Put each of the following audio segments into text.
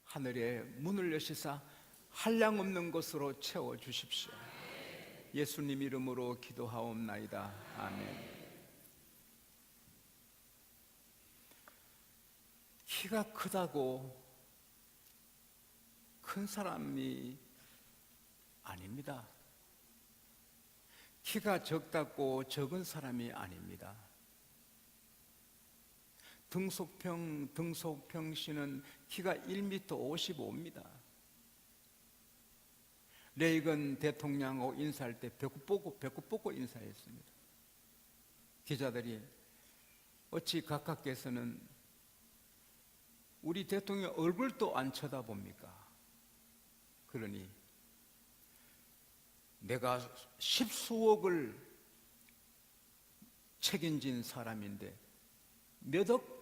하늘의 문을 여시사 한량없는 것으로 채워주십시오. 예수님 이름으로 기도하옵나이다. 아멘. 키가 크다고 큰 사람이 아닙니다. 키가 적다고 적은 사람이 아닙니다. 등소평 씨는 키가 1m 55입니다. 레이건 대통령하고 인사할 때 배꼽 보고 인사했습니다. 기자들이 어찌 각하께서는 우리 대통령 얼굴도 안 쳐다봅니까? 그러니 내가 십수억을 책임진 사람인데 몇 억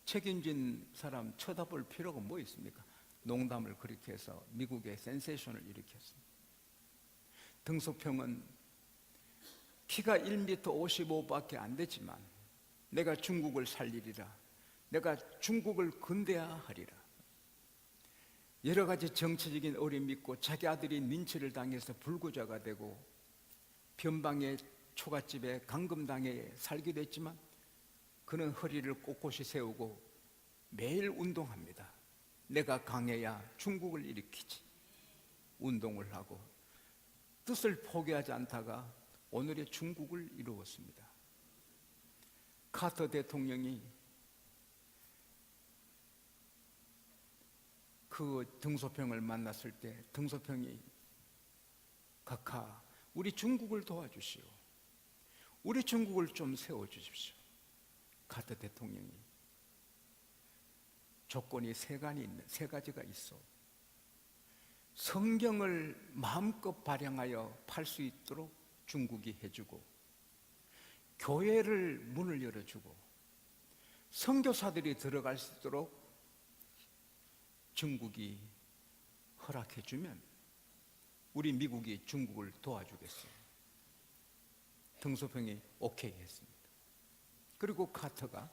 책임진 사람 쳐다볼 필요가 뭐 있습니까? 농담을 그렇게 해서 미국의 센세이션을 일으켰습니다. 등소평은 키가 1m 55밖에 안 되지만 내가 중국을 살리리라, 내가 중국을 근대화하리라, 여러 가지 정치적인 어려움이 있고 자기 아들이 린치를 당해서 불구자가 되고 변방의 초가집에 감금당해 살게 됐지만 그는 허리를 꼿꼿이 세우고 매일 운동합니다. 내가 강해야 중국을 일으키지. 운동을 하고 뜻을 포기하지 않다가 오늘의 중국을 이루었습니다. 카터 대통령이 그 등소평을 만났을 때 등소평이 각하, 우리 중국을 도와주시오. 우리 중국을 좀 세워주십시오. 카터 대통령이 조건이 세 가지가 있어. 성경을 마음껏 발행하여 팔 수 있도록 중국이 해주고, 교회를 문을 열어주고, 선교사들이 들어갈 수 있도록 중국이 허락해주면 우리 미국이 중국을 도와주겠어요. 등소평이 오케이 했습니다. 그리고 카터가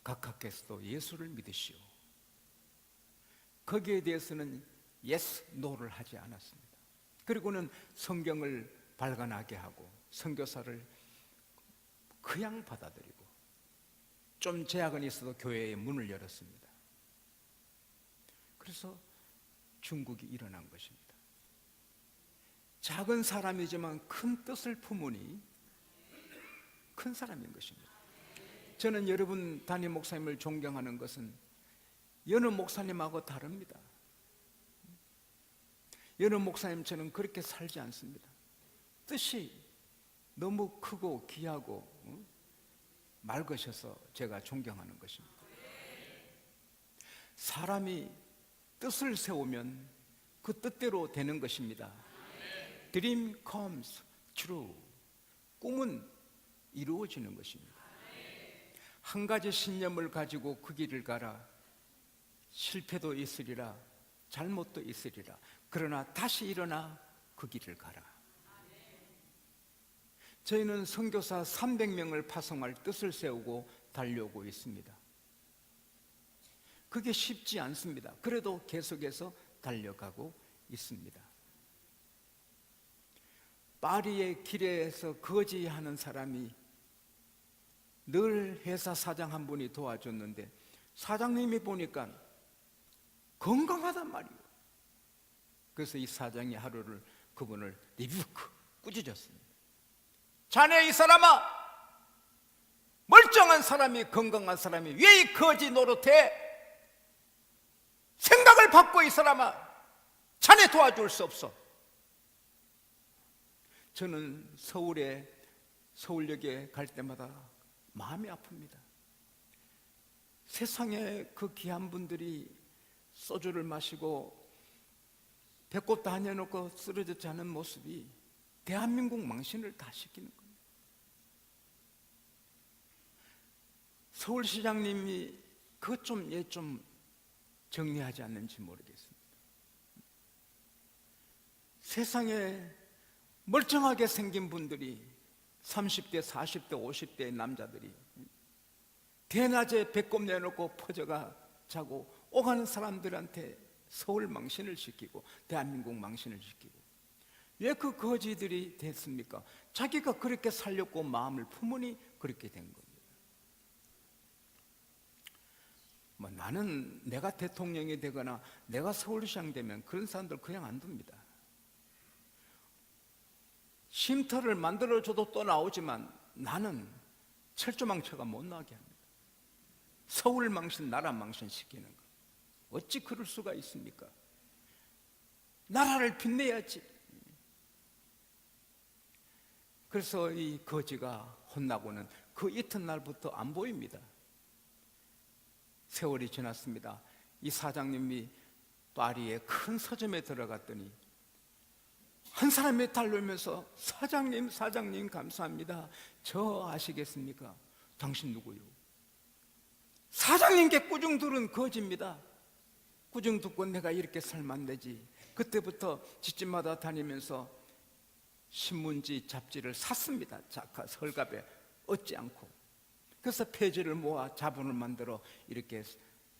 각하께서도 예수를 믿으시오. 거기에 대해서는 yes, no를 하지 않았습니다. 그리고는 성경을 발간하게 하고 선교사를 그냥 받아들이고 좀 제약은 있어도 교회의 문을 열었습니다. 그래서 중국이 일어난 것입니다. 작은 사람이지만 큰 뜻을 품으니 큰 사람인 것입니다. 저는 여러분 담임 목사님을 존경하는 것은 여느 목사님하고 다릅니다. 여느 목사님처럼 그렇게 살지 않습니다. 뜻이 너무 크고 귀하고 맑으셔서 제가 존경하는 것입니다. 사람이 뜻을 세우면 그 뜻대로 되는 것입니다. Dream comes true. 꿈은 이루어지는 것입니다. 한 가지 신념을 가지고 그 길을 가라. 실패도 있으리라, 잘못도 있으리라. 그러나 다시 일어나 그 길을 가라. 저희는 선교사 300명을 파송할 뜻을 세우고 달려오고 있습니다. 그게 쉽지 않습니다. 그래도 계속해서 달려가고 있습니다. 파리의 길에서 거지하는 사람이 늘 회사 사장 한 분이 도와줬는데 사장님이 보니까 건강하단 말이에요. 그래서 이 사장이 하루를 그분을 리뷰크 꾸짖었습니다. 자네 이 사람아, 멀쩡한 사람이 건강한 사람이 왜 이 거지 노릇해? 생각을 바꿔 이 사람아, 자네 도와줄 수 없어. 저는 서울역에 갈 때마다 마음이 아픕니다. 세상에 그 귀한 분들이 소주를 마시고 배꼽 다 내놓고 쓰러졌지 않은 모습이 대한민국 망신을 다 시키는 겁니다. 서울시장님이 그것 좀 정리하지 않는지 모르겠습니다. 세상에 멀쩡하게 생긴 분들이 30대, 40대, 50대의 남자들이 대낮에 배꼽 내놓고 퍼져가 자고 오가는 사람들한테 서울 망신을 시키고 대한민국 망신을 시키고. 왜 그 거지들이 됐습니까? 자기가 그렇게 살렸고 마음을 품으니 그렇게 된 겁니다. 나는 내가 대통령이 되거나 내가 서울시장 되면 그런 사람들 그냥 안 둡니다. 쉼터를 만들어줘도 또 나오지만 나는 철조망쳐가 못 나게 합니다. 서울 망신, 나라 망신 시키는 거. 어찌 그럴 수가 있습니까? 나라를 빛내야지. 그래서 이 거지가 혼나고는 그 이튿날부터 안 보입니다. 세월이 지났습니다. 이 사장님이 파리의 큰 서점에 들어갔더니 한 사람이 달려오면서 사장님, 사장님 감사합니다. 저 아시겠습니까? 당신 누구요? 사장님께 꾸중 들은 거지입니다. 꾸중 듣고 내가 이렇게 살면 안 되지. 그때부터 집집마다 다니면서 신문지, 잡지를 샀습니다. 작가 서울갑에 얻지 않고. 그래서 폐지를 모아 자본을 만들어 이렇게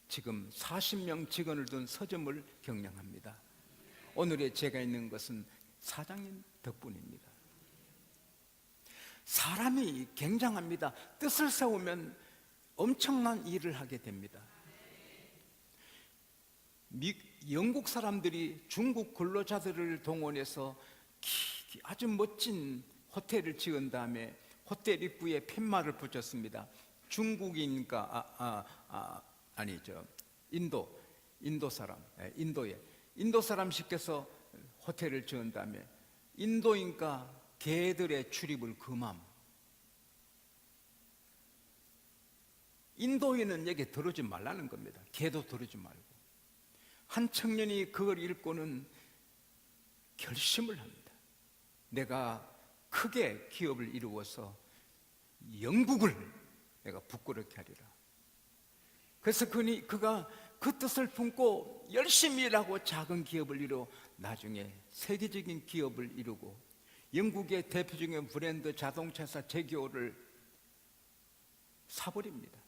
지금 40명 직원을 둔 서점을 경영합니다. 오늘의 제가 있는 것은 사장님 덕분입니다. 사람이 굉장합니다. 뜻을 세우면 엄청난 일을 하게 됩니다. 영국 사람들이 중국 근로자들을 동원해서 아주 멋진 호텔을 지은 다음에 호텔 입구에 팻말을 붙였습니다. 중국인가 아니죠. 인도 사람, 인도 사람 시켜서 호텔을 지은 다음에 인도인가 개들의 출입을 금함. 인도인은 여기 들어오지 말라는 겁니다. 개도 들어오지 말고. 한 청년이 그걸 읽고는 결심을 합니다. 내가 크게 기업을 이루어서 영국을 내가 부끄럽게 하리라. 그래서 그가 그 뜻을 품고 열심히 일하고 작은 기업을 이루어 나중에 세계적인 기업을 이루고 영국의 대표적인 브랜드 자동차사 제기어를 사버립니다.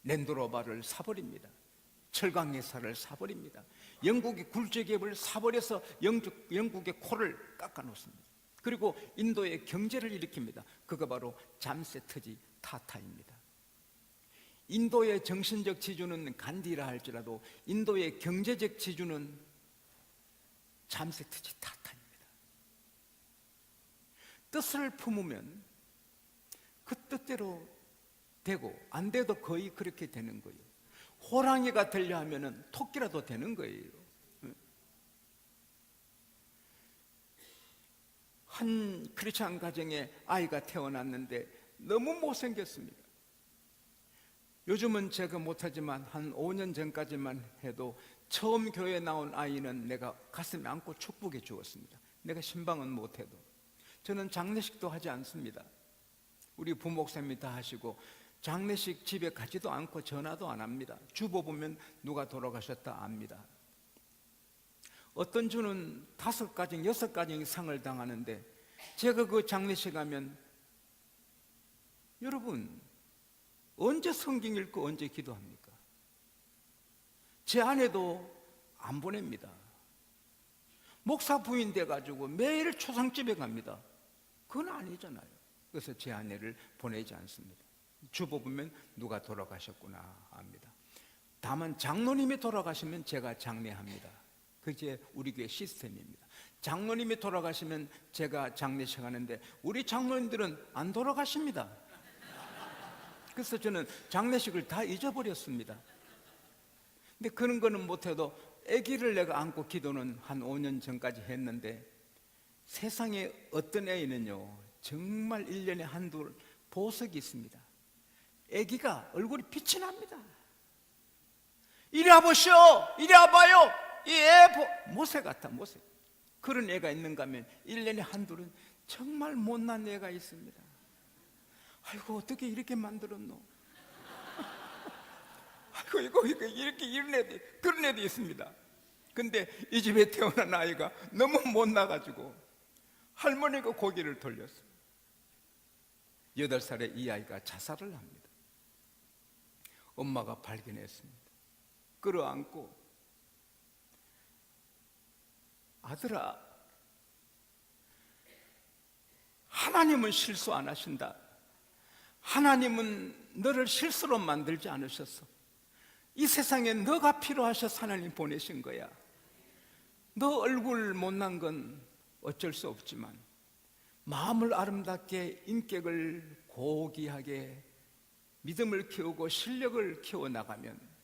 랜드로버를 사버립니다. 철강회사를 사버립니다. 영국의 굴제기업을 사버려서 영국의 코를 깎아놓습니다. 그리고 인도의 경제를 일으킵니다. 그거 바로 잠세트지 타타입니다. 인도의 정신적 지주는 간디라 할지라도 인도의 경제적 지주는 잠세트지 타타입니다. 뜻을 품으면 그 뜻대로 되고 안 돼도 거의 그렇게 되는 거예요. 호랑이가 되려 하면은 토끼라도 되는 거예요. 한 크리스찬 가정에 아이가 태어났는데 너무 못생겼습니다. 요즘은 제가 못하지만 한 5년 전까지만 해도 처음 교회에 나온 아이는 내가 가슴에 안고 축복해 주었습니다. 내가 신방은 못해도. 저는 장례식도 하지 않습니다. 우리 부목사님이 다 하시고 장례식 집에 가지도 않고 전화도 안 합니다. 주보 보면 누가 돌아가셨다 압니다. 어떤 주는 5가정, 6가정이 상을 당하는데 제가 그 장례식 가면 여러분 언제 성경 읽고 언제 기도합니까? 제 아내도 안 보냅니다. 목사 부인 돼가지고 매일 초상집에 갑니다. 그건 아니잖아요. 그래서 제 아내를 보내지 않습니다. 주보 보면 누가 돌아가셨구나 압니다. 다만 장로님이 돌아가시면 제가 장례합니다. 그게 우리 교회 시스템입니다. 장로님이 돌아가시면 제가 장례식 하는데 우리 장로님들은 안 돌아가십니다. 그래서 저는 장례식을 다 잊어버렸습니다. 근데 그런 거는 못해도 아기를 내가 안고 기도는 한 5년 전까지 했는데 세상에 어떤 애는요 정말 1년에 한두 보석이 있습니다. 아기가 얼굴이 빛이 납니다. 이리 와보시오, 이리 와봐요. 이 애 모세 같아, 모세. 그런 애가 있는가 하면 1년에 한둘은 정말 못난 애가 있습니다. 아이고 어떻게 이렇게 만들었노? 아이고 이거 이렇게 이런 애들 그런 애도 있습니다. 근데 이 집에 태어난 아이가 너무 못나가지고 할머니가 고개를 돌렸어요. 8살에 이 아이가 자살을 합니다. 엄마가 발견했습니다. 끌어안고, 아들아, 하나님은 실수 안 하신다. 하나님은 너를 실수로 만들지 않으셨어. 이 세상에 너가 필요하셔서 하나님 보내신 거야. 너 얼굴 못난 건 어쩔 수 없지만 마음을 아름답게, 인격을 고귀하게, 믿음을 키우고 실력을 키워나가면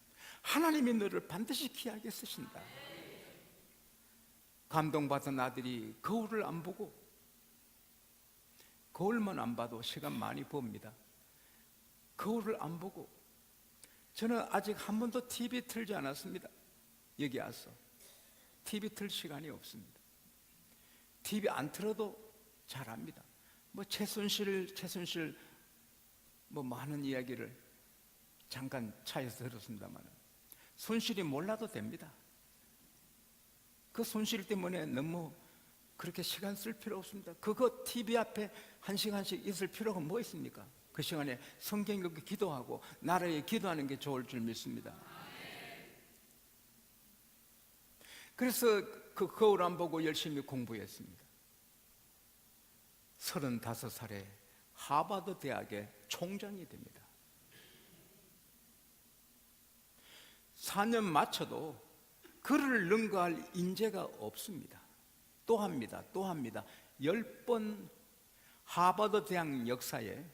하나님이 너를 반드시 귀하게 쓰신다. 감동받은 아들이 거울을 안 보고, 거울만 안 봐도 시간 많이 봅니다. 거울을 안 보고, 저는 아직 한 번도 TV 틀지 않았습니다. 여기 와서 TV 틀 시간이 없습니다. TV 안 틀어도 잘 압니다. 뭐 최순실 뭐 많은 이야기를 잠깐 차에서 들었습니다만, 손실이 몰라도 됩니다. 그 손실 때문에 너무 그렇게 시간 쓸 필요 없습니다. 그거 TV 앞에 한 시간씩 있을 필요가 뭐 있습니까? 그 시간에 성경 읽고 기도하고 나라에 기도하는 게 좋을 줄 믿습니다. 그래서 그 거울 안 보고 열심히 공부했습니다. 35살에 하버드 대학의 총장이 됩니다. 4년 마쳐도 그를 능가할 인재가 없습니다. 또 합니다. 10번 하버드 대학 역사에,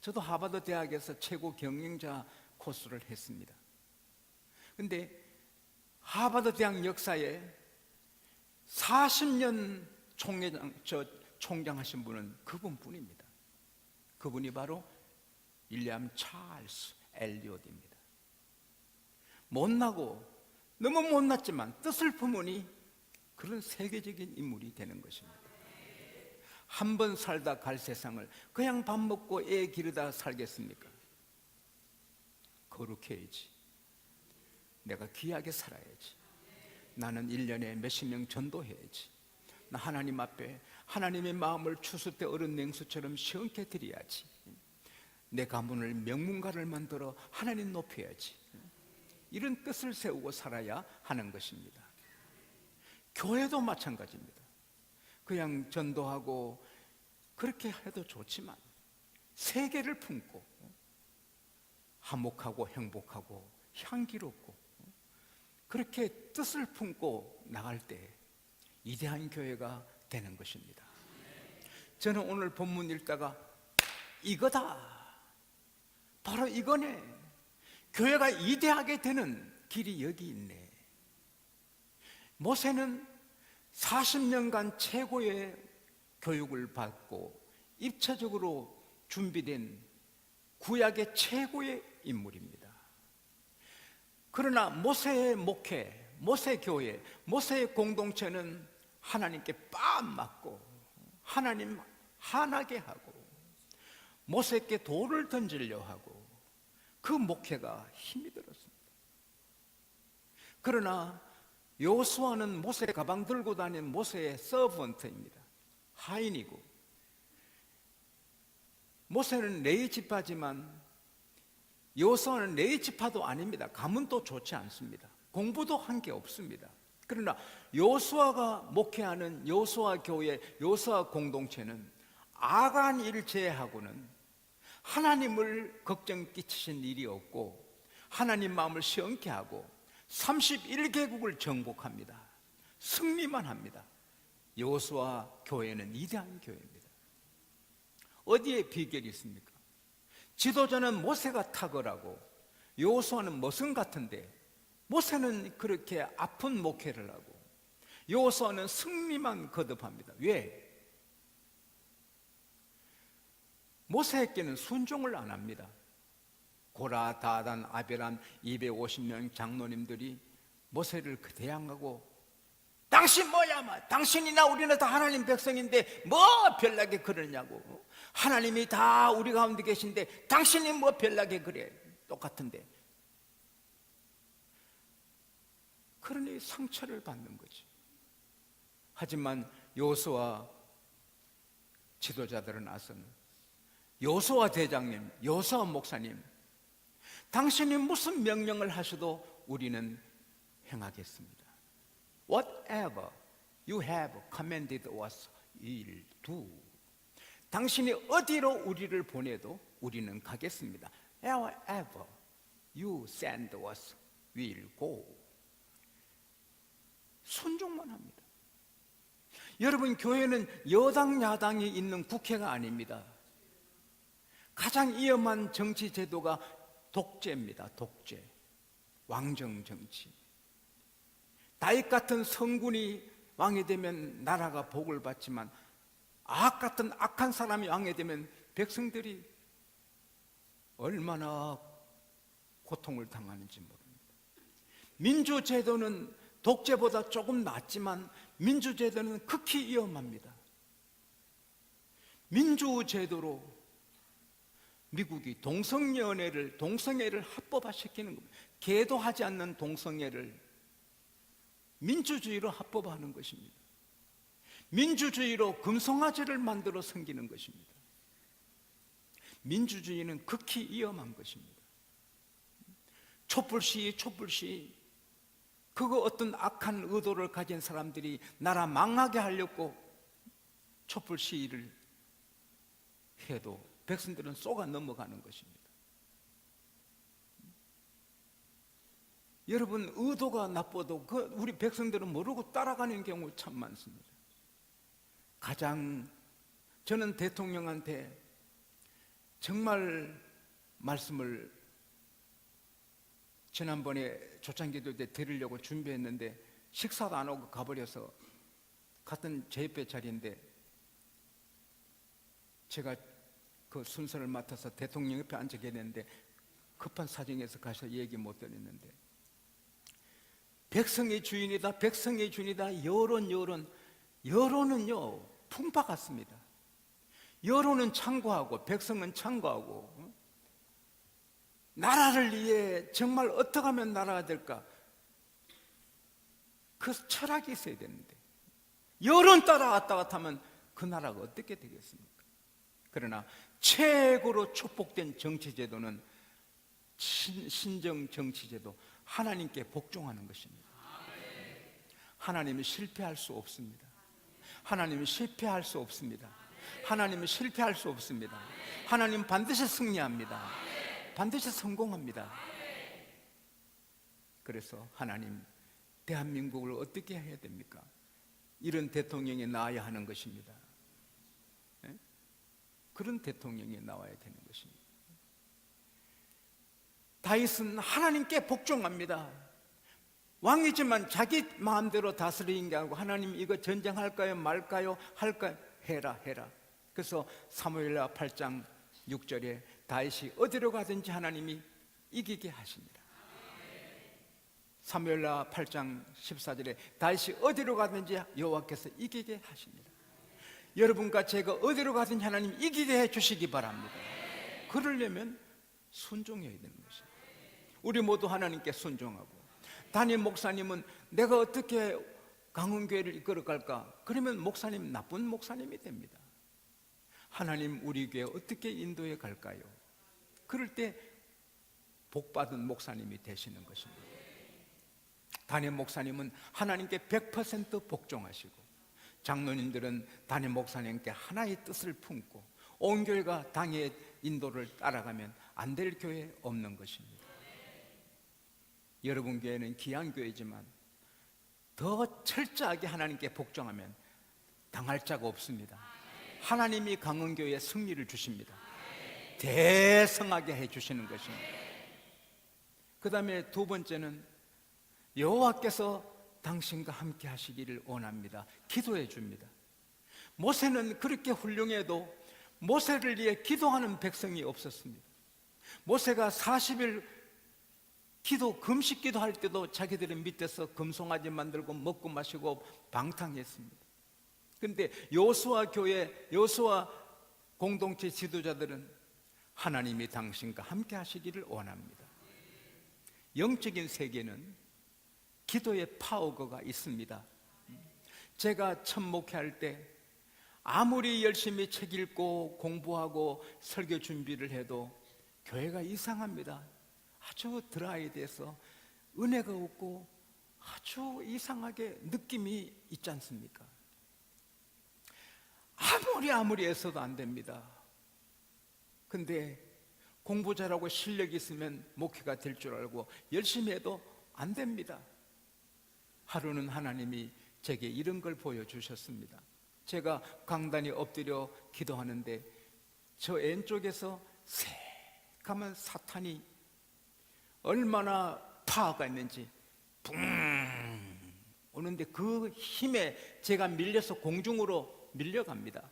저도 하버드 대학에서 최고 경영자 코스를 했습니다. 근데 하버드 대학 역사에 40년 총장하신 분은 그분뿐입니다. 그분이 바로 윌리엄 찰스 엘리엇입니다. 못나고, 너무 못났지만 뜻을 품으니 그런 세계적인 인물이 되는 것입니다. 한 번 살다 갈 세상을 그냥 밥 먹고 애 기르다 살겠습니까? 거룩해야지. 내가 귀하게 살아야지. 나는 1년에 몇십 명 전도해야지. 나 하나님 앞에 하나님의 마음을 추수 때 얼은 냉수처럼 시원케 드려야지. 내 가문을 명문가를 만들어 하나님 높여야지. 이런 뜻을 세우고 살아야 하는 것입니다. 교회도 마찬가지입니다. 그냥 전도하고 그렇게 해도 좋지만 세계를 품고 화목하고 행복하고 향기롭고 그렇게 뜻을 품고 나갈 때 위대한 교회가 되는 것입니다. 저는 오늘 본문 읽다가 이거다, 바로 이거네, 교회가 위대하게 되는 길이 여기 있네. 모세는 40년간 최고의 교육을 받고 입체적으로 준비된 구약의 최고의 인물입니다. 그러나 모세의 목회, 모세 교회, 모세의 공동체는 하나님께 뺨 맞고 하나님 화나게 하고 모세께 돌을 던지려 하고 그 목회가 힘이 들었습니다. 그러나 여호수아는 모세 가방 들고 다니는 모세의 서번트입니다. 하인이고, 모세는 레위 지파지만 여호수아는 레위 지파도 아닙니다. 가문도 좋지 않습니다. 공부도 한 게 없습니다. 그러나 여호수아가 목회하는 여호수아 교회, 여호수아 공동체는 악한 일을 제외하고는 하나님을 걱정 끼치신 일이 없고 하나님 마음을 시원케 하고 31개국을 정복합니다. 승리만 합니다. 여호수아 교회는 위대한 교회입니다. 어디에 비결이 있습니까? 지도자는 모세가 탁월하고 여호수아는 머슴 같은데, 모세는 그렇게 아픈 목회를 하고 여호수아는 승리만 거듭합니다. 왜? 모세에게는 순종을 안 합니다. 고라, 다단, 아벨람 250명 장로님들이 모세를 대항하고 당신 뭐야? 당신이나 우리는 다 하나님 백성인데 뭐 별나게 그러냐고. 하나님이 다 우리 가운데 계신데 당신이 뭐 별나게 그래. 똑같은데. 그러니 상처를 받는 거지. 하지만 여호수아 지도자들은 나서는 여호수아 대장님, 여호수아 목사님, 당신이 무슨 명령을 하셔도 우리는 행하겠습니다. Whatever you have commanded us, we'll do. 당신이 어디로 우리를 보내도 우리는 가겠습니다. Wherever you send us, we'll go. 순종만 합니다. 여러분, 교회는 여당 야당이 있는 국회가 아닙니다. 가장 위험한 정치 제도가 독재입니다. 독재, 왕정 정치. 다윗 같은 성군이 왕이 되면 나라가 복을 받지만 아합 같은 악한 사람이 왕이 되면 백성들이 얼마나 고통을 당하는지 모릅니다. 민주제도는 독재보다 조금 낫지만 민주제도는 극히 위험합니다. 민주제도로 미국이 동성애를 합법화시키는 겁니다. 계도하지 않는 동성애를 민주주의로 합법화하는 것입니다. 민주주의로 금송아지를 만들어 섬기는 것입니다. 민주주의는 극히 위험한 것입니다. 촛불시위 그거 어떤 악한 의도를 가진 사람들이 나라 망하게 하려고 촛불 시위를 해도 백성들은 쏘가 넘어가는 것입니다. 여러분, 의도가 나빠도 우리 백성들은 모르고 따라가는 경우 참 많습니다. 저는 대통령한테 정말 말씀을 지난번에 초창기도 때 드리려고 준비했는데 식사도 안 하고 가버려서 같은 제 옆에 자리인데 제가 그 순서를 맡아서 대통령 옆에 앉아 계셨는데 급한 사정에서 가서 얘기 못 드렸는데 백성의 주인이다, 백성의 주인이다. 여론은요 풍파 같습니다. 여론은 창고하고 백성은 창고하고, 나라를 위해 정말 어떻게 하면 나라가 될까, 그 철학이 있어야 되는데 여론 따라왔다 갔다 하면 그 나라가 어떻게 되겠습니까? 그러나 최고로 축복된 정치제도는 신정 정치제도, 하나님께 복종하는 것입니다. 하나님은 실패할 수 없습니다. 하나님은 실패할 수 없습니다. 하나님은 실패할 수 없습니다. 하나님 반드시 승리합니다. 반드시 성공합니다. 그래서 하나님, 대한민국을 어떻게 해야 됩니까? 이런 대통령이 나와야 하는 것입니다. 네? 그런 대통령이 나와야 되는 것입니다. 다윗은 하나님께 복종합니다. 왕이지만 자기 마음대로 다스리는 게 아니고, 하나님 이거 전쟁할까요 말까요? 할까요? 해라. 그래서 사무엘하 8장 6절에 다윗이 어디로 가든지 하나님이 이기게 하십니다. 사무엘하 8장 14절에 다윗이 어디로 가든지 여호와께서 이기게 하십니다. 여러분과 제가 어디로 가든지 하나님 이기게 해주시기 바랍니다. 그러려면 순종해야 되는 것입니다. 우리 모두 하나님께 순종하고, 담임 목사님은 내가 어떻게 강원교회를 이끌어갈까? 그러면 목사님 나쁜 목사님이 됩니다. 하나님 우리 교회 어떻게 인도해 갈까요? 그럴 때 복받은 목사님이 되시는 것입니다. 담임 목사님은 하나님께 100% 복종하시고, 장로님들은 담임 목사님께 하나의 뜻을 품고 온 교회가 당의 인도를 따라가면 안 될 교회 없는 것입니다. 여러분 교회는 귀한 교회지만 더 철저하게 하나님께 복종하면 당할 자가 없습니다. 하나님이 강원교회에 승리를 주십니다. 대성하게 해주시는 것입니다. 그 다음에 두 번째는 여호와께서 당신과 함께 하시기를 원합니다. 기도해 줍니다. 모세는 그렇게 훌륭해도 모세를 위해 기도하는 백성이 없었습니다. 모세가 40일 금식 기도할 때도 자기들은 밑에서 금송아지 만들고 먹고 마시고 방탕했습니다. 그런데 여호수아 공동체 지도자들은 하나님이 당신과 함께 하시기를 원합니다. 영적인 세계는 기도의 파워가 있습니다. 제가 첫 목회할 때 아무리 열심히 책 읽고 공부하고 설교 준비를 해도 교회가 이상합니다. 아주 드라이돼서 은혜가 없고 아주 이상하게 느낌이 있지 않습니까? 아무리 애써도 안 됩니다. 근데 공부 잘하고 실력이 있으면 목회가 될 줄 알고 열심히 해도 안 됩니다. 하루는 하나님이 제게 이런 걸 보여주셨습니다. 제가 강단에 엎드려 기도하는데 저 왼쪽에서 새까만 사탄이 얼마나 파워가 있는지 붕 오는데 그 힘에 제가 밀려서 공중으로 밀려갑니다.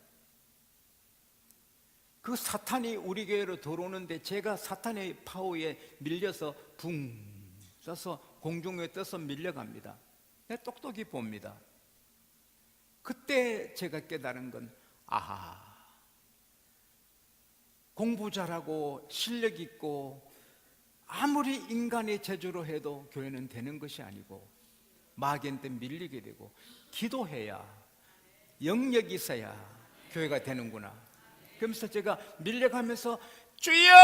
그 사탄이 우리 교회로 들어오는데 제가 사탄의 파워에 밀려서 붕 떠서 공중에 떠서 밀려갑니다. 내가 똑똑히 봅니다. 그때 제가 깨달은 건 아하, 공부 잘하고 실력 있고 아무리 인간의 재주로 해도 교회는 되는 것이 아니고 마귀한테 밀리게 되고 기도해야 영역이 있어야 교회가 되는구나. 그러면서 제가 밀려가면서 주여!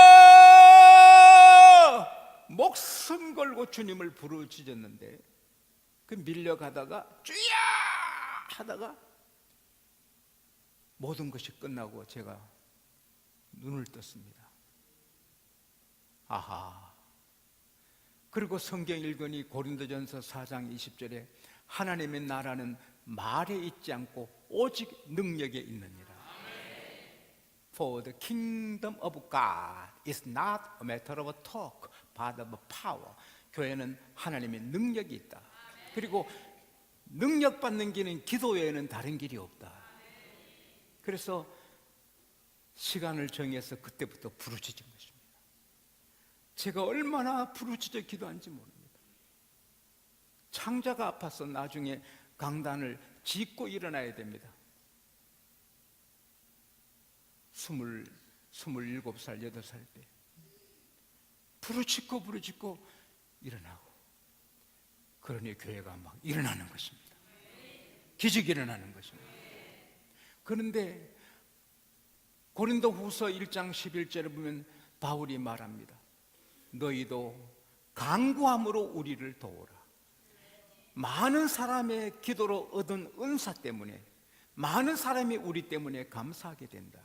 목숨 걸고 주님을 부르짖었는데 그 밀려가다가 주여! 하다가 모든 것이 끝나고 제가 눈을 떴습니다. 아하. 그리고 성경 읽으니 고린도전서 4장 20절에 하나님의 나라는 말에 있지 않고 오직 능력에 있느니라. For the kingdom of God is not a matter of talk, but of power. 교회는 하나님의 능력이 있다. 그리고 능력 받는 길은 기도 외에는 다른 길이 없다. 그래서 시간을 정해서 그때부터 부르짖은 것입니다. 제가 얼마나 부르짖어 기도한지 모릅니다. 창자가 아파서 나중에 강단을 짚고 일어나야 됩니다. 27살, 8살 때 부르짖고 일어나고, 그러니 교회가 막 일어나는 것입니다. 기적이 일어나는 것입니다. 그런데 고린도 후서 1장 11절에 보면 바울이 말합니다. 너희도 간구함으로 우리를 도우라. 많은 사람의 기도로 얻은 은사 때문에 많은 사람이 우리 때문에 감사하게 된다.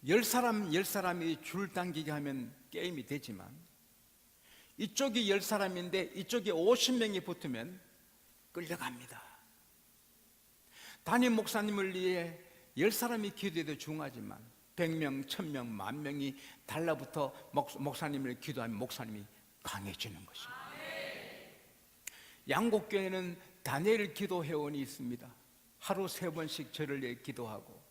10사람이 줄 당기게 하면 게임이 되지만 이쪽이 10사람인데 이쪽에 50명이 붙으면 끌려갑니다. 담임 목사님을 위해 10사람이 기도해도 중하지만 100명, 1000명, 10,000명이 달라붙어 목사님을 기도하면 목사님이 강해지는 것입니다. 양곡교회는 다니엘 기도회원이 있습니다. 하루 3번씩 저를 위해 기도하고,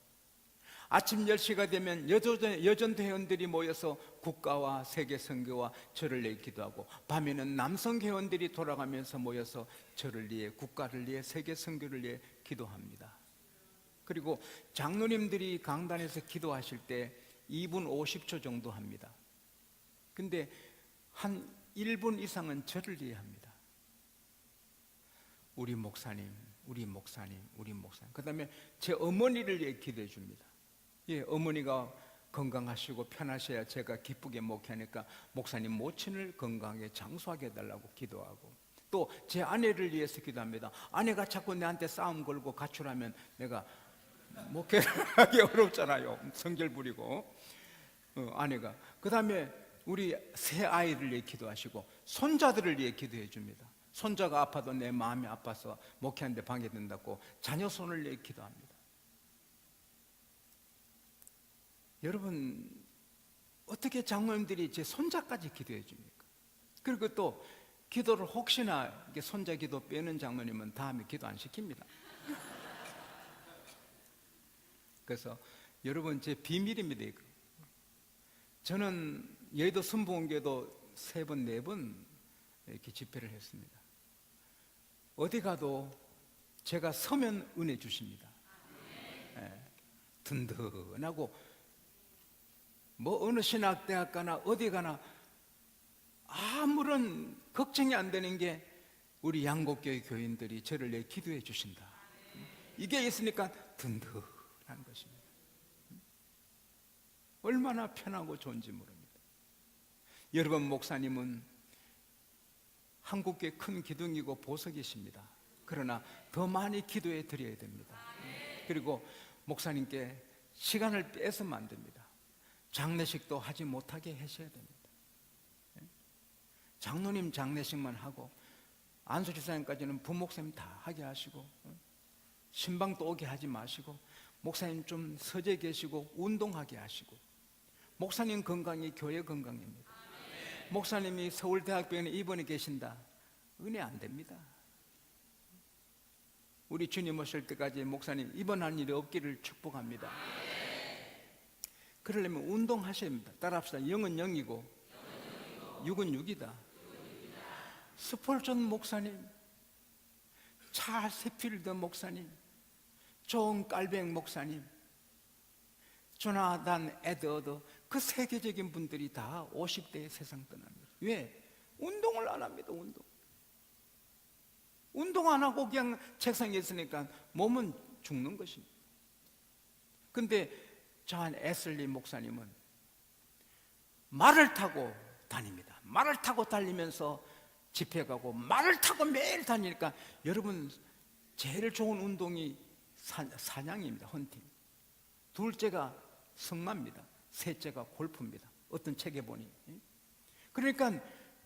아침 10시가 되면 여전도 회원들이 모여서 국가와 세계 선교와 저를 위해 기도하고, 밤에는 남성 회원들이 돌아가면서 모여서 저를 위해, 국가를 위해, 세계 선교를 위해 기도합니다. 그리고 장로님들이 강단에서 기도하실 때 2분 50초 정도 합니다. 근데 한 1분 이상은 저를 위해 합니다. 우리 목사님. 그 다음에 제 어머니를 위해 기도해 줍니다. 예, 어머니가 건강하시고 편하셔야 제가 기쁘게 목회하니까 목사님 모친을 건강하게 장수하게 해달라고 기도하고, 또 제 아내를 위해서 기도합니다. 아내가 자꾸 내한테 싸움 걸고 가출하면 내가 목회하기 어렵잖아요. 성질 부리고. 아내가. 그 다음에 우리 새 아이를 위해 기도하시고, 손자들을 위해 기도해 줍니다. 손자가 아파도 내 마음이 아파서 목회하는데 방해된다고 자녀 손을 위해 기도합니다. 여러분, 어떻게 장로님들이 제 손자까지 기도해 줍니까? 그리고 또 기도를 혹시나 손자 기도 빼는 장로님은 다음에 기도 안 시킵니다. 그래서 여러분, 제 비밀입니다. 이거. 저는 여의도 순복음교회도 3번, 4번 이렇게 집회를 했습니다. 어디 가도 제가 서면 은혜 주십니다. 예, 든든하고, 뭐 어느 신학대학 가나 어디 가나 아무런 걱정이 안 되는 게 우리 양곡교회 교인들이 저를 위해 기도해 주신다. 이게 있으니까 든든한 것입니다. 얼마나 편하고 좋은지 모릅니다. 여러분, 목사님은 한국교회 큰 기둥이고 보석이십니다. 그러나 더 많이 기도해 드려야 됩니다. 그리고 목사님께 시간을 뺏으면 안 됩니다. 장례식도 하지 못하게 하셔야 됩니다. 장로님 장례식만 하고 안수집사님까지는 부목사님 다 하게 하시고, 신방도 오게 하지 마시고, 목사님 좀 서재 계시고 운동하게 하시고, 목사님 건강이 교회 건강입니다. 목사님이 서울대학병원에 입원해 계신다, 은혜 안 됩니다. 우리 주님 오실 때까지 목사님 입원할 일이 없기를 축복합니다. 그러려면 운동하셔야 합니다. 따라합시다. 영은 영이고 육은 육이다. 스폴전 목사님, 찰스 필드 목사님, 존 깔뱅 목사님, 조나단 에드워드, 그 세계적인 분들이 다 50대에 세상 떠납니다. 왜? 운동을 안 합니다. 운동 안 하고 그냥 책상에 있으니까 몸은 죽는 것입니다. 근데 존 에슬리 목사님은 말을 타고 다닙니다. 말을 타고 달리면서 집회 가고 말을 타고 매일 다니니까, 여러분, 제일 좋은 운동이 사냥입니다. 헌팅. 둘째가 승마입니다. 셋째가 골프입니다. 어떤 책에 보니. 그러니까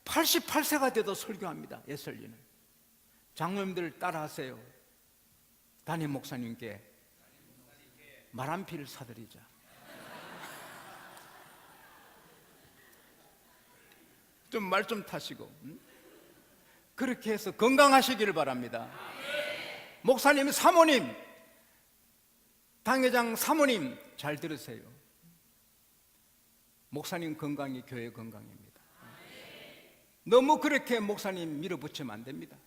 88세가 돼도 설교합니다. 에슬리는. 장로님들 따라하세요. 담임 목사님께 말 한 피를 사드리자. 좀 말 좀 타시고, 그렇게 해서 건강하시기를 바랍니다. 목사님, 사모님, 당회장 사모님, 잘 들으세요. 목사님 건강이 교회 건강입니다. 너무 그렇게 목사님 밀어붙이면 안 됩니다.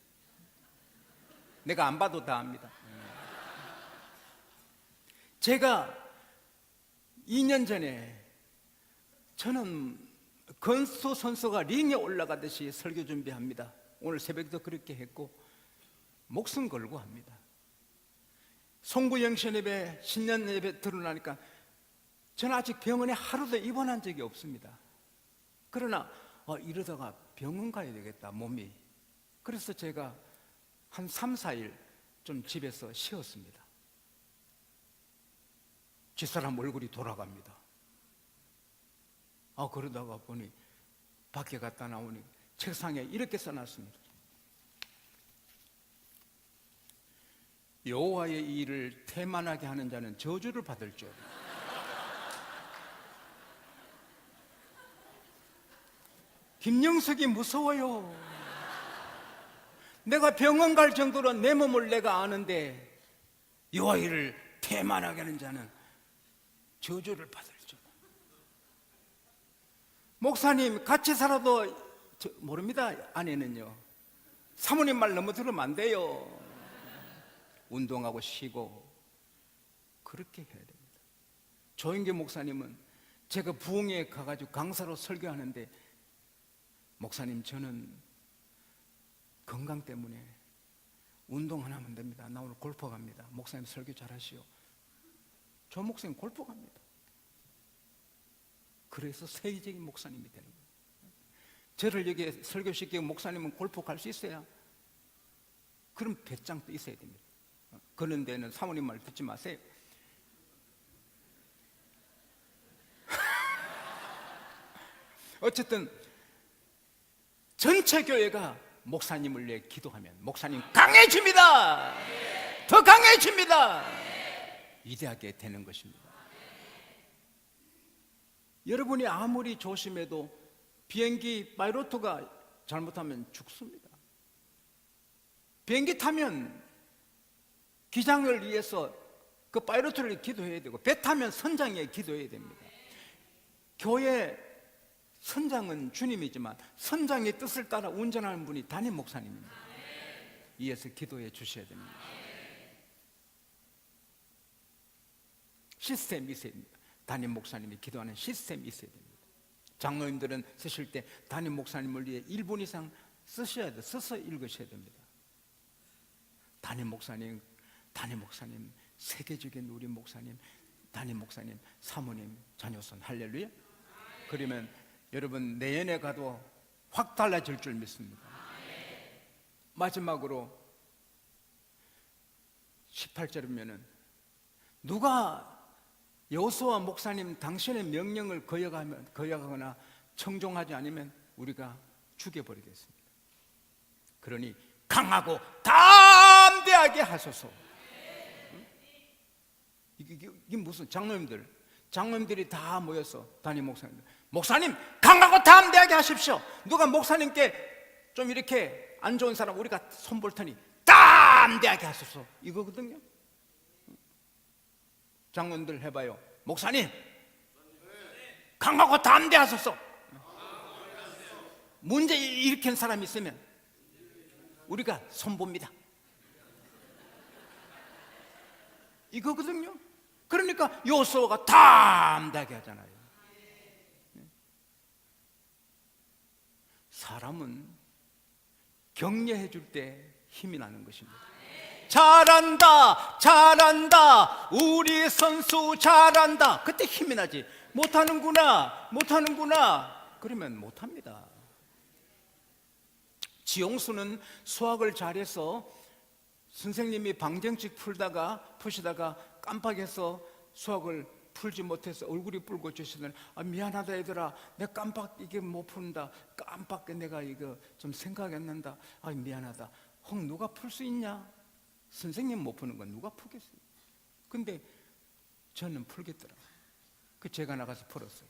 내가 안 봐도 다 압니다. 제가 2년 전에, 저는 건수 선수가 링에 올라가듯이 설교 준비합니다. 오늘 새벽도 그렇게 했고 목숨 걸고 합니다. 송구영신 예배, 신년 예배 드러나니까 저는 아직 병원에 하루도 입원한 적이 없습니다. 그러나 이러다가 병원 가야 되겠다, 몸이. 그래서 제가 한 3, 4일 좀 집에서 쉬었습니다. 집사람 얼굴이 돌아갑니다. 그러다가 보니 밖에 갔다 나오니 책상에 이렇게 써놨습니다. 여호와의 일을 태만하게 하는 자는 저주를 받을 줄. 김영석이 무서워요. 내가 병원 갈 정도로 내 몸을 내가 아는데, 여호와의 일을 태만하게 하는 자는 저주를 받을 줄. 목사님, 같이 살아도 모릅니다. 아내는요, 사모님 말 너무 들으면 안 돼요. 운동하고 쉬고 그렇게 해야 됩니다. 조인계 목사님은 제가 부흥회에 가가지고 강사로 설교하는데, 목사님, 저는 건강 때문에 운동 안 하면 됩니다. 나 오늘 골프 갑니다. 목사님 설교 잘하시오. 저 목사님 골프 갑니다. 그래서 세계적인 목사님이 되는 거예요. 저를 여기 설교시키고 목사님은 골프 갈 수 있어야, 그럼 배짱도 있어야 됩니다. 그런 데는 사모님 말 듣지 마세요. 어쨌든 전체 교회가 목사님을 위해 기도하면 목사님 강해집니다. 더 강해집니다. 위대하게 되는 것입니다. 여러분이 아무리 조심해도 비행기 파이로트가 잘못하면 죽습니다. 비행기 타면 기장을 위해서 그 파이로트를 기도해야 되고, 배 타면 선장에 기도해야 됩니다. 교회 선장은 주님이지만 선장의 뜻을 따라 운전하는 분이 담임 목사님입니다. 이에서 기도해 주셔야 됩니다. 시스템이 있어야 됩니다. 담임 목사님이 기도하는 시스템이 있어야 됩니다. 장로님들은 쓰실 때 담임 목사님을 위해 1분 이상 쓰셔야 돼. 써서 읽으셔야 됩니다. 담임 목사님, 세계적인 우리 목사님, 담임 목사님, 사모님, 자녀손, 할렐루야. 그러면 여러분 내년에 가도 확 달라질 줄 믿습니다. 마지막으로 18절이면은 누가 여호수아 목사님 당신의 명령을 거역하거나 청종하지 않으면 우리가 죽여버리겠습니다. 그러니 강하고 담대하게 하소서. 이게 무슨 장로님들이 다 모여서 담임 목사님 강하고 담대하게 하십시오. 누가 목사님께 좀 이렇게 안 좋은 사람 우리가 손볼 테니 담대하게 하소서, 이거거든요. 장로님들 해봐요. 목사님 강하고 담대하소서. 문제 일으킨 사람이 있으면 우리가 손봅니다. 이거거든요. 그러니까 여호수아가 담대하게 하잖아요. 사람은 격려해 줄 때 힘이 나는 것입니다. 잘한다, 잘한다, 우리 선수 잘한다. 그때 힘이 나지. 못하는구나, 못하는구나, 그러면 못합니다. 지용수는 수학을 잘해서 선생님이 방정식 푸시다가 깜빡해서 수학을 풀지 못해서 얼굴이 붉어지시더니 미안하다 얘들아, 내가 깜빡 이게 못 푼다, 깜빡 내가 이거 좀 생각이 안 난다, 미안하다. 누가 풀 수 있냐? 선생님 못 푸는 건 누가 풀겠어요? 근데 저는 풀겠더라. 제가 나가서 풀었어요.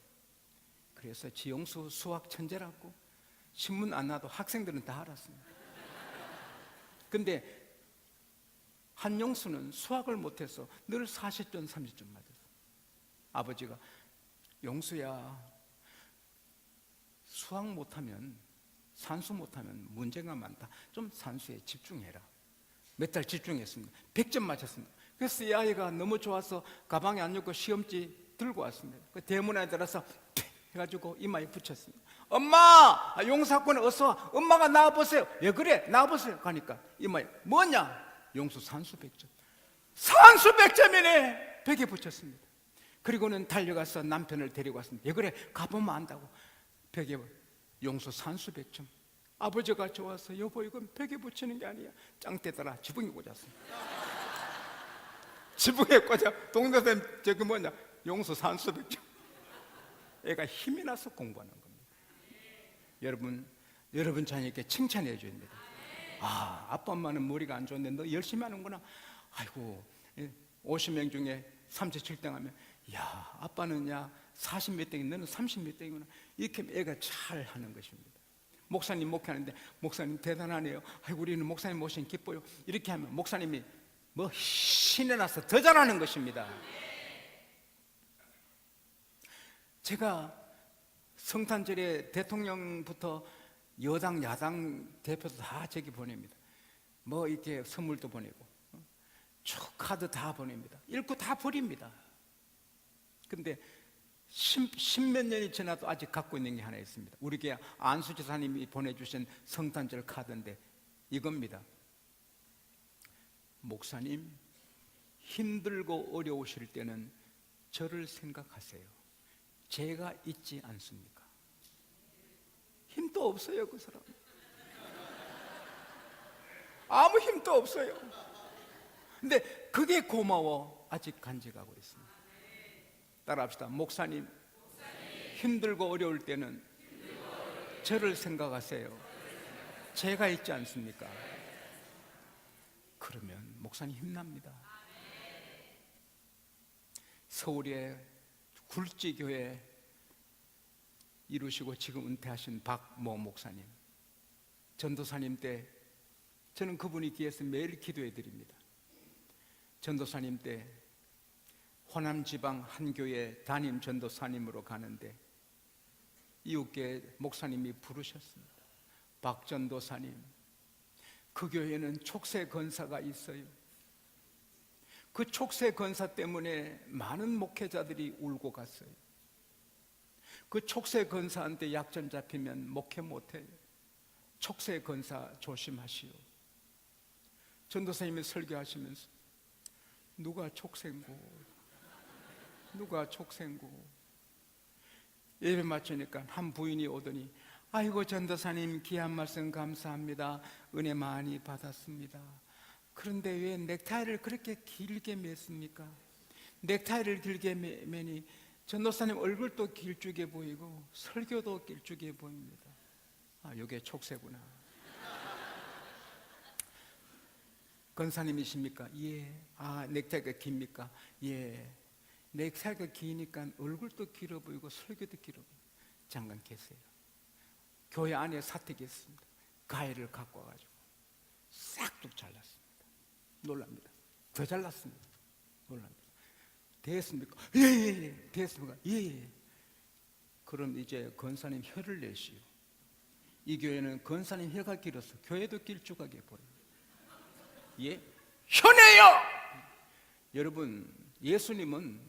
그래서 지용수 수학 천재라고 신문 안 나도 학생들은 다 알았습니다. 근데 한용수는 수학을 못해서 늘 40점 30점 맞았어요. 아버지가 용수야, 수학 못하면, 산수 못하면 문제가 많다. 좀 산수에 집중해라. 몇 달 집중했습니다. 100점 맞췄습니다. 그래서 이 아이가 너무 좋아서 가방에 안 넣고 시험지 들고 왔습니다. 그 대문에 들어서 해가지고 이마에 붙였습니다. 엄마, 용사꾼 어서 와. 엄마가 나와보세요. 왜 그래? 나와보세요. 가니까 이마에 뭐냐? 용수 산수 100점. 산수 100점이네. 벽에 붙였습니다. 그리고는 달려가서 남편을 데리고 왔습니다. 왜 그래? 가보면 안다고. 벽에 용수 산수 100점. 아버지가 좋아서 여보 이건 벽에 붙이는 게 아니야. 짱대더라 지붕에 꽂았습니다. 지붕에 꽂아. 동네쌤 저기 뭐냐? 용수 산수 100점. 애가 힘이 나서 공부하는 겁니다. 여러분 자녀에게 칭찬해 줘야 됩니다. 아빠 엄마는 머리가 안 좋은데 너 열심히 하는구나. 아이고 50명 중에 37등 하면 야 아빠는 40몇 등이 너는 30몇 등이구나. 이렇게 애가 잘 하는 것입니다. 목사님 목회하는데 목사님 대단하네요. 아이고 우리는 목사님 모시니 기뻐요. 이렇게 하면 목사님이 신이 나서 더 잘하는 것입니다. 제가 성탄절에 대통령부터 여당 야당 대표도 다 저기 보냅니다. 이렇게 선물도 보내고 카드 다 보냅니다. 읽고 다 버립니다. 근데 십몇 년이 지나도 아직 갖고 있는 게 하나 있습니다. 우리 교회 안수 지사님이 보내주신 성탄절 카드인데 이겁니다. 목사님 힘들고 어려우실 때는 저를 생각하세요. 제가 있지 않습니까? 힘도 없어요. 그 사람 아무 힘도 없어요. 근데 그게 고마워. 아직 간직하고 있습니다. 따라합시다. 목사님 힘들고 어려울 때는 저를 생각하세요. 제가 있지 않습니까? 그러면 목사님 힘납니다. 서울의 굴지교회 이루시고 지금 은퇴하신 박모 목사님, 전도사님 때 저는 그분이 뒤에서 매일 기도해 드립니다. 전도사님 때 호남지방 한 교회 담임 전도사님으로 가는데 이웃교회 목사님이 부르셨습니다. 박 전도사님, 그 교회는 촉새 건사가 있어요. 그 촉새 건사 때문에 많은 목회자들이 울고 갔어요. 그 촉새 건사한테 약점 잡히면 목회 못해요. 촉새 건사 조심하시오. 전도사님이 설교하시면서 누가 촉새인고, 누가 촉새인고, 예배 마치니까 한 부인이 오더니, 아이고 전도사님 귀한 말씀 감사합니다. 은혜 많이 받았습니다. 그런데 왜 넥타이를 그렇게 길게 맸습니까? 넥타이를 길게 매니 전도사님 얼굴도 길쭉해 보이고 설교도 길쭉해 보입니다. 아, 이게 촉새구나. 권사님이십니까? 예. 아, 넥타이가 깁니까? 예. 넥타이가 기니까 얼굴도 길어 보이고 설교도 길어 보이고. 잠깐 계세요. 교회 안에 사택이 있습니다. 가위를 갖고 와가지고 싹둑 잘랐습니다. 놀랍니다. 더 잘랐습니다. 놀랍니다. 됐습니까? 예. 됐습니까? 예. 그럼 이제 권사님 혀를 내시오. 이 교회는 권사님 혀가 길어서 교회도 길쭉하게 보여요. 예? 혀내요! 여러분, 예수님은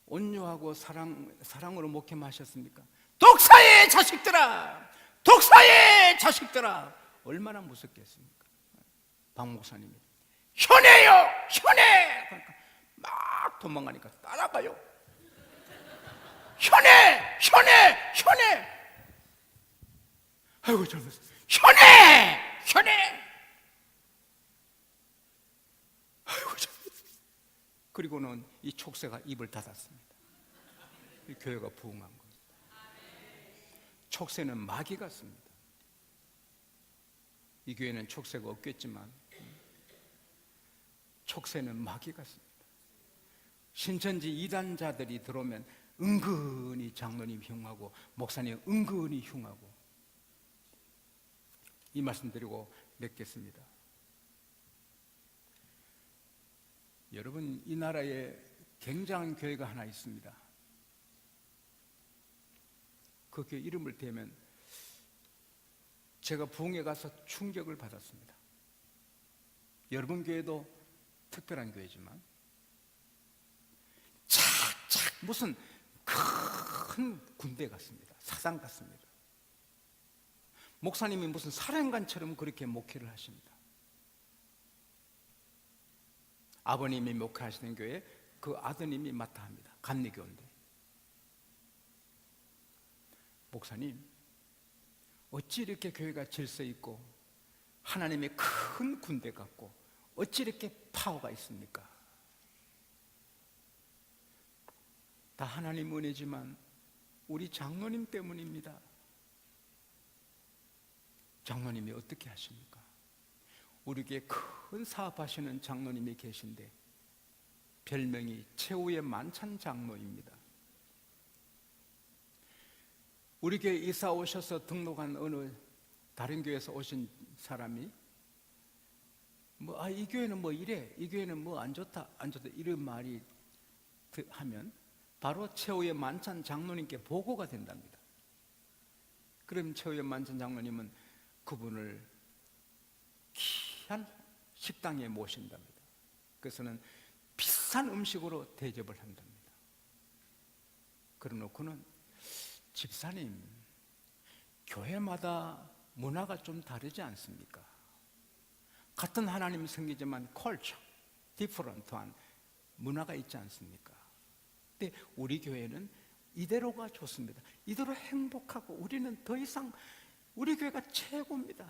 온유하고 사랑으로 목회하셨습니까? 독사의 자식들아! 독사의 자식들아! 얼마나 무섭겠습니까? 박 목사님이 혀내요! 혀내! 그러니까 막 도망가니까 따라가요. 혀내! 혀내! 혀내! 아이고 잘못했어. 혀내! 혀내! 아이고 잘못했어. 그리고는 이 촉새가 입을 닫았습니다. 이 교회가 부흥한 겁니다. 촉새는 마귀 같습니다. 이 교회는 촉새가 없겠지만 촉새는 마귀 같습니다. 신천지 이단자들이 들어오면 은근히 장로님 흉하고 목사님 은근히 흉하고. 이 말씀 드리고 맺겠습니다. 여러분, 이 나라에 굉장한 교회가 하나 있습니다. 그 교회 이름을 대면 제가 부흥에 가서 충격을 받았습니다. 여러분 교회도 특별한 교회지만 착착 무슨 큰 군대 같습니다. 사상 같습니다. 목사님이 무슨 사령관처럼 그렇게 목회를 하십니다. 아버님이 목회하시는 교회 그 아드님이 맡아 합니다. 감리교인데, 목사님 어찌 이렇게 교회가 질서 있고 하나님의 큰 군대 같고 어찌 이렇게 파워가 있습니까? 다 하나님 은혜지만 우리 장로님 때문입니다. 장로님이 어떻게 하십니까? 우리에게 큰 사업하시는 장로님이 계신데 별명이 최후의 만찬 장로입니다. 우리 교회 이사 오셔서 등록한 어느 다른 교회에서 오신 사람이 이 교회는 뭐 이래, 이 교회는 뭐 안 좋다 이런 말이 하면 바로 최후의 만찬 장로님께 보고가 된답니다. 그럼 최후의 만찬 장로님은 그분을 귀한 식당에 모신답니다. 그래서는 비싼 음식으로 대접을 한답니다. 그러놓고는 집사님, 교회마다 문화가 좀 다르지 않습니까? 같은 하나님 섬기지만 컬처, 디퍼런트한 문화가 있지 않습니까? 근데 우리 교회는 이대로가 좋습니다. 이대로 행복하고 우리는 더 이상 우리 교회가 최고입니다.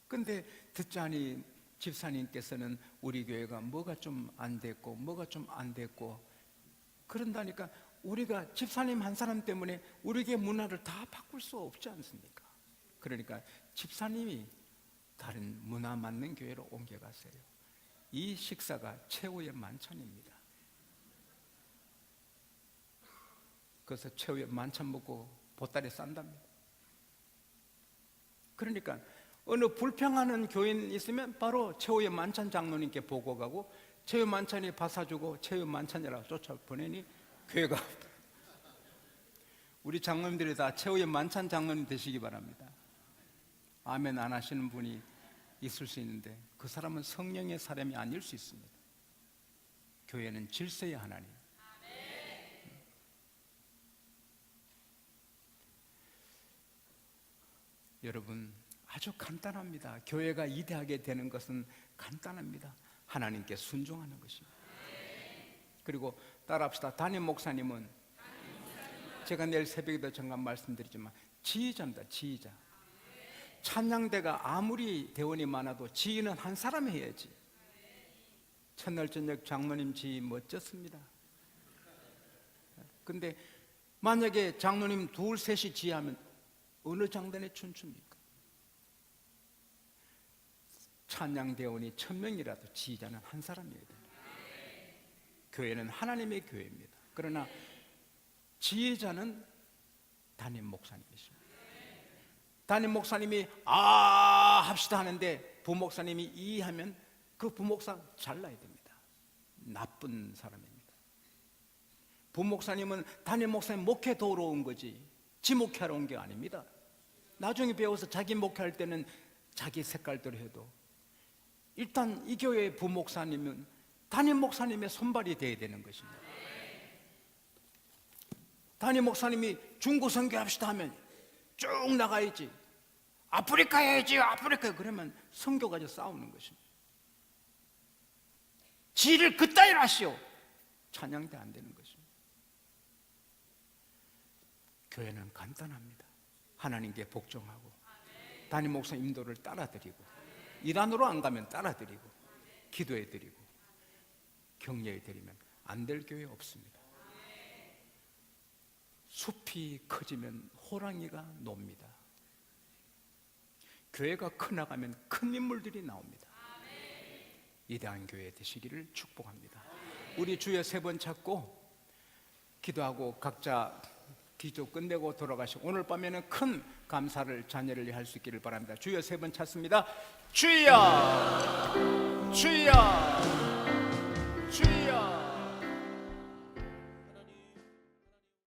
근데 듣자니 집사님께서는 우리 교회가 뭐가 좀 안 됐고 뭐가 좀 안 됐고 그런다니까 우리가 집사님 한 사람 때문에 우리 교회 문화를 다 바꿀 수 없지 않습니까? 그러니까 집사님이 다른 문화 맞는 교회로 옮겨가세요. 이 식사가 최후의 만찬입니다. 그래서 최후의 만찬 먹고 보따리 싼답니다. 그러니까 어느 불평하는 교인 있으면 바로 최후의 만찬 장로님께 보고 가고 최후 만찬이 밥 사주고 최후 만찬이라고 쫓아보내니 교회가 우리 장로님들이 다 최후의 만찬 장로님 되시기 바랍니다. 아멘 안 하시는 분이 있을 수 있는데 그 사람은 성령의 사람이 아닐 수 있습니다. 교회는 질서의 하나님. 여러분 아주 간단합니다. 교회가 위대하게 되는 것은 간단합니다. 하나님께 순종하는 것입니다. 그리고 따라합시다. 담임 목사님은 제가 내일 새벽에도 잠깐 말씀드리지만 지휘자입니다. 지휘자. 찬양대가 아무리 대원이 많아도 지휘는 한 사람이 해야지. 첫날 저녁 장로님 지휘 멋졌습니다. 근데 만약에 장로님 둘 셋이 지휘하면 어느 장단에 춤춥니까? 찬양대원이 1000명이라도 지휘자는 한 사람이어야 됩니다. 교회는 하나님의 교회입니다. 그러나 지휘자는 담임 목사님이십니다. 담임 목사님이 합시다 하는데 부목사님이 하면 그 부목사 잘라야 됩니다. 나쁜 사람입니다. 부목사님은 담임 목사님 목회 도우러 온 거지 지 목회하러 온 게 아닙니다. 나중에 배워서 자기 목회할 때는 자기 색깔대로 해도 일단 이 교회의 부목사님은 담임 목사님의 손발이 돼야 되는 것입니다. 담임 목사님이 중고 선교합시다 하면 쭉 나가야지. 아프리카 해야지, 아프리카. 그러면 선교 가지고 싸우는 것입니다. 지를 그따위로 하시오. 찬양대 안 되는 것입니다. 교회는 간단합니다. 하나님께 복종하고 담임 목사 인도를 따라드리고 이단으로 안 가면 따라드리고 기도해드리고 격려해드리면 안 될 교회 없습니다. 숲이 커지면 호랑이가 놉니다. 교회가 커나가면 큰 인물들이 나옵니다. 위대한 교회 되시기를 축복합니다. 우리 주여 3번 찾고 기도하고 각자 기도 끝내고 돌아가시고 오늘 밤에는 큰 감사를 자녀를 위해 할 수 있기를 바랍니다. 주여 3번 찾습니다. 주여 주여 주여